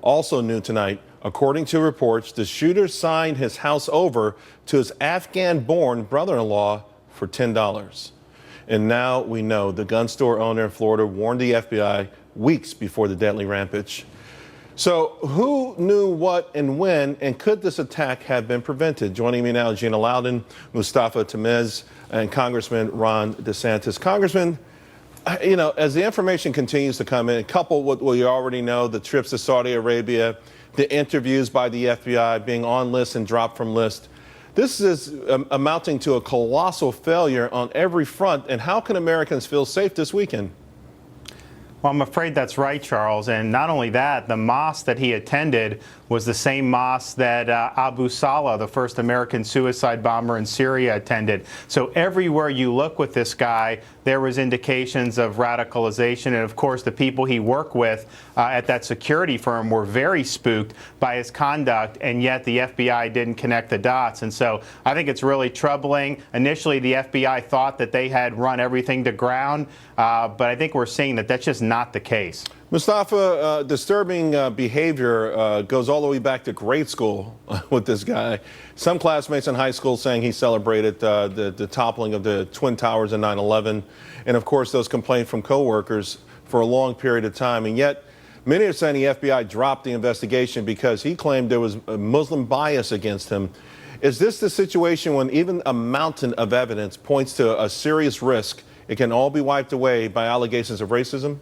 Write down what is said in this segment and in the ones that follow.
Also new tonight, according to reports, the shooter signed his house over to his Afghan-born brother-in-law for $10. And now we know the gun store owner in Florida warned the FBI weeks before the deadly rampage. So who knew what and when, and could this attack have been prevented? Joining me now, Gina Loudon, Mustafa Tamiz, and Congressman Ron DeSantis. Congressman, you know, as the information continues to come in, coupled with what you already know, the trips to Saudi Arabia, the interviews by the FBI being on list and dropped from list, this is amounting to a colossal failure on every front. And how can Americans feel safe this weekend? Well, I'm afraid that's right, Charles. And not only that, the mosque that he attended was the same mosque that Abu Salah, the first American suicide bomber in Syria, attended. So everywhere you look with this guy, there was indications of radicalization. And of course, the people he worked with at that security firm were very spooked by his conduct, and yet the FBI didn't connect the dots. And so I think it's really troubling. Initially, the FBI thought that they had run everything to ground, but I think we're seeing that that's just not the case. Mustafa, disturbing behavior goes all the way back to grade school with this guy. Some classmates in high school saying he celebrated the toppling of the Twin Towers in 9/11. And of course, those complaints from coworkers for a long period of time. And yet, many are saying the FBI dropped the investigation because he claimed there was a Muslim bias against him. Is this the situation when even a mountain of evidence points to a serious risk, it can all be wiped away by allegations of racism?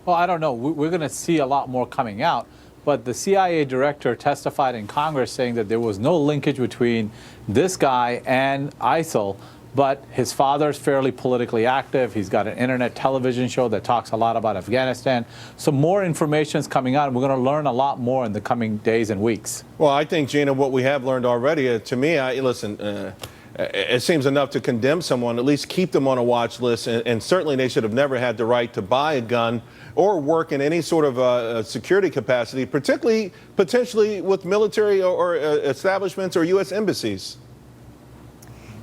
Well, I don't know. We're going to see a lot more coming out. But the CIA director testified in Congress saying that there was no linkage between this guy and ISIL. But his father's fairly politically active. He's got an internet television show that talks a lot about Afghanistan. So more information is coming out, and we're going to learn a lot more in the coming days and weeks. Well, I think, Gina, what we have learned already, to me, it seems enough to condemn someone, at least keep them on a watch list. And certainly they should have never had the right to buy a gun or work in any sort of security capacity, particularly potentially with military or establishments or U.S. embassies.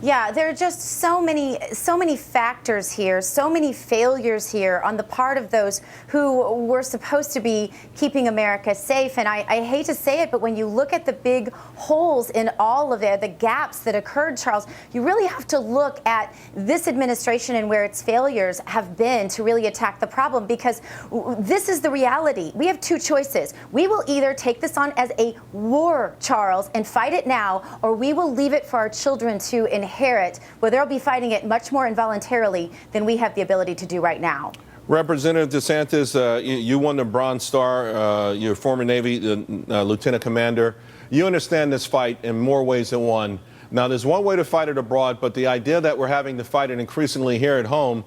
Yeah, there are just so many factors here, so many failures here on the part of those who were supposed to be keeping America safe. And I hate to say it, but when you look at the big holes in all of it, the gaps that occurred, Charles, you really have to look at this administration and where its failures have been to really attack the problem, because this is the reality. We have two choices. We will either take this on as a war, Charles, and fight it now, or we will leave it for our children to inherit, where they'll be fighting it much more involuntarily than we have the ability to do right now. Representative DeSantis, you won the Bronze Star. You're a former Navy lieutenant commander. You understand this fight in more ways than one. Now, there's one way to fight it abroad, but the idea that we're having to fight it increasingly here at home,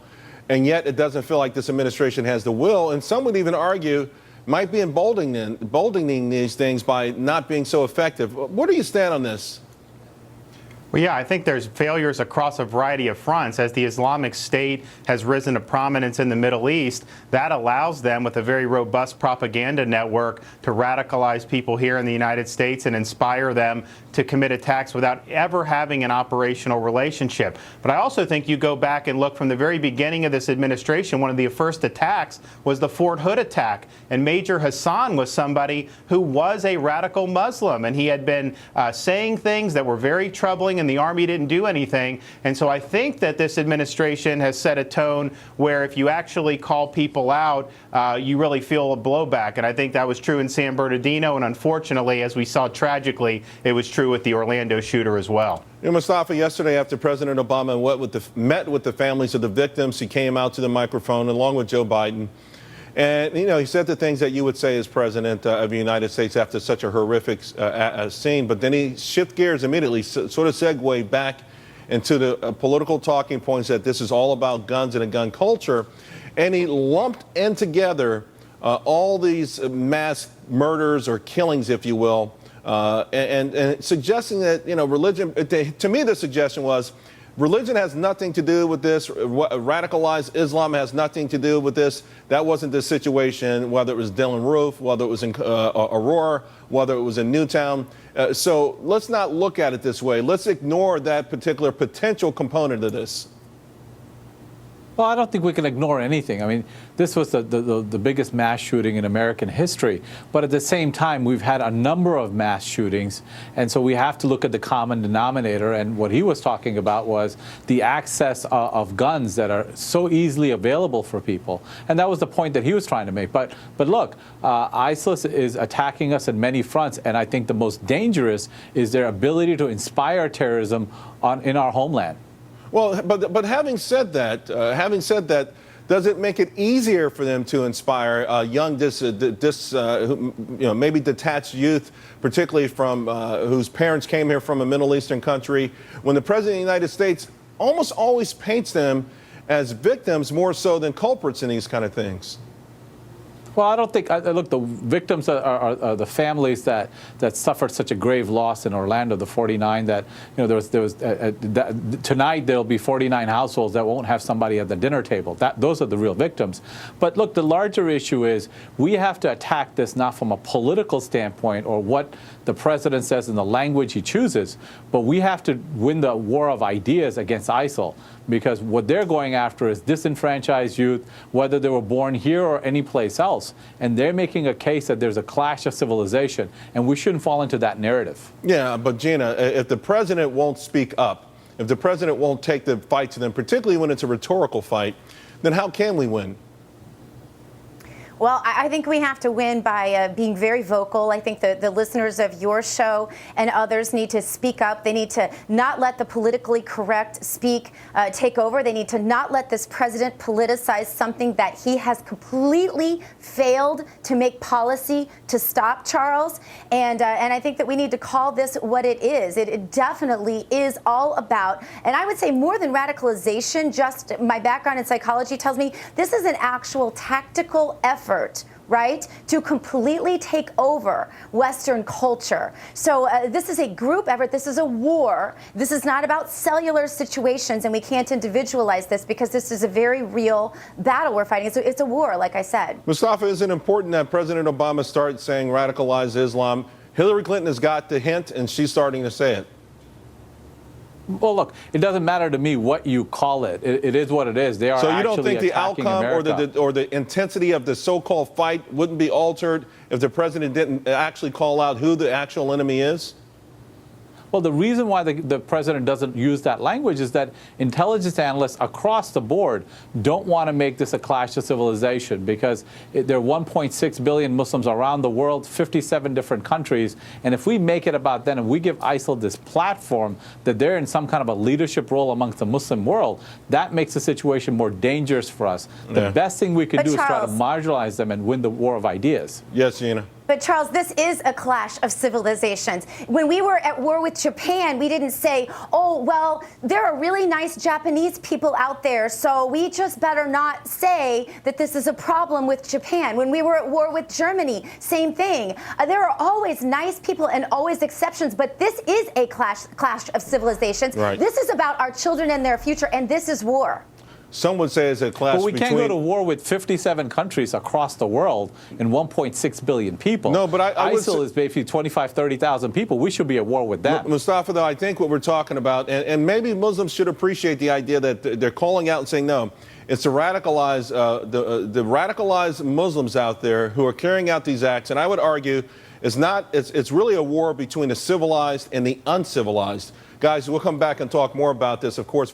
and yet it doesn't feel like this administration has the will, and some would even argue might be emboldening these things by not being so effective. Where do you stand on this? Well, yeah, I think there's failures across a variety of fronts. As the Islamic State has risen to prominence in the Middle East, that allows them, with a very robust propaganda network, to radicalize people here in the United States and inspire them to commit attacks without ever having an operational relationship. But I also think you go back and look from the very beginning of this administration, one of the first attacks was the Fort Hood attack. And Major Hassan was somebody who was a radical Muslim, and he had been saying things that were very troubling, and the Army didn't do anything. And so I think that this administration has set a tone where if you actually call people out, you really feel a blowback. And I think that was true in San Bernardino. And unfortunately, as we saw tragically, it was true with the Orlando shooter as well. You know, Mustafa, yesterday after President Obama met with the families of the victims, he came out to the microphone along with Joe Biden. And, you know, he said the things that you would say as president of the United States after such a horrific scene. But then he shifted gears immediately, sort of segued back into the political talking points that this is all about guns and a gun culture. And he lumped in together all these mass murders or killings, if you will, and suggesting that, you know, religion, to me, the suggestion was, religion has nothing to do with this. Radicalized Islam has nothing to do with this. That wasn't the situation, whether it was Dylan Roof, whether it was in Aurora, whether it was in Newtown. So let's not look at it this way. Let's ignore that particular potential component of this. Well, I don't think we can ignore anything. I mean, this was the biggest mass shooting in American history. But at the same time, we've had a number of mass shootings. And so we have to look at the common denominator. And what he was talking about was the access of guns that are so easily available for people. And that was the point that he was trying to make. But look, ISIL is attacking us on many fronts. And I think the most dangerous is their ability to inspire terrorism in our homeland. Well, but having said that, does it make it easier for them to inspire young, maybe detached youth, particularly from whose parents came here from a Middle Eastern country, when the President of the United States almost always paints them as victims more so than culprits in these kind of things? Well, I don't think, look, the victims are the families that suffered such a grave loss in Orlando, the 49, that, you know, tonight there'll be 49 households that won't have somebody at the dinner table. Those are the real victims. But look, the larger issue is we have to attack this not from a political standpoint or what the president says in the language he chooses, but we have to win the war of ideas against ISIL, because what they're going after is disenfranchised youth, whether they were born here or any place else. And they're making a case that there's a clash of civilization, and we shouldn't fall into that narrative. Yeah, but Gina, if the president won't speak up, if the president won't take the fight to them, particularly when it's a rhetorical fight, then how can we win? Well, I think we have to win by being very vocal. I think the listeners of your show and others need to speak up. They need to not let the politically correct take over. They need to not let this president politicize something that he has completely failed to make policy to stop, Charles. And I think that we need to call this what it is. It definitely is all about, and I would say more than radicalization, just my background in psychology tells me this is an actual tactical effort, right, to completely take over Western culture. So this is a group effort. This is a war. This is not about cellular situations, and we can't individualize this because this is a very real battle we're fighting. It's a war, like I said. Mustafa, is it important that President Obama start saying radicalized Islam? Hillary Clinton has got the hint, and she's starting to say it. Well, look, it doesn't matter to me what you call it. It is what it is. They are. So you don't think the attacking outcome America. or the intensity of the so-called fight wouldn't be altered if the president didn't actually call out who the actual enemy is? Well, the reason why the president doesn't use that language is that intelligence analysts across the board don't want to make this a clash of civilization, because there are 1.6 billion Muslims around the world, 57 different countries, and if we make it about them and we give ISIL this platform that they're in some kind of a leadership role amongst the Muslim world, that makes the situation more dangerous for us. The best thing we can do is try to marginalize them and win the war of ideas. Yes, Gina. But Charles, this is a clash of civilizations. When we were at war with Japan, we didn't say, oh, well, there are really nice Japanese people out there, so we just better not say that this is a problem with Japan. When we were at war with Germany, same thing. There are always nice people and always exceptions, but this is a clash of civilizations. Right. This is about our children and their future, and this is war. Some would say it's a clash But we between... can't go to war with 57 countries across the world and 1.6 billion people. No, but ISIL is basically 25, 30,000 people. We should be at war with them. Mustafa, though, I think what we're talking about, and maybe Muslims should appreciate the idea that they're calling out and saying, no, it's the radicalized Muslims out there who are carrying out these acts. And I would argue it's really a war between the civilized and the uncivilized. Guys, we'll come back and talk more about this, of course.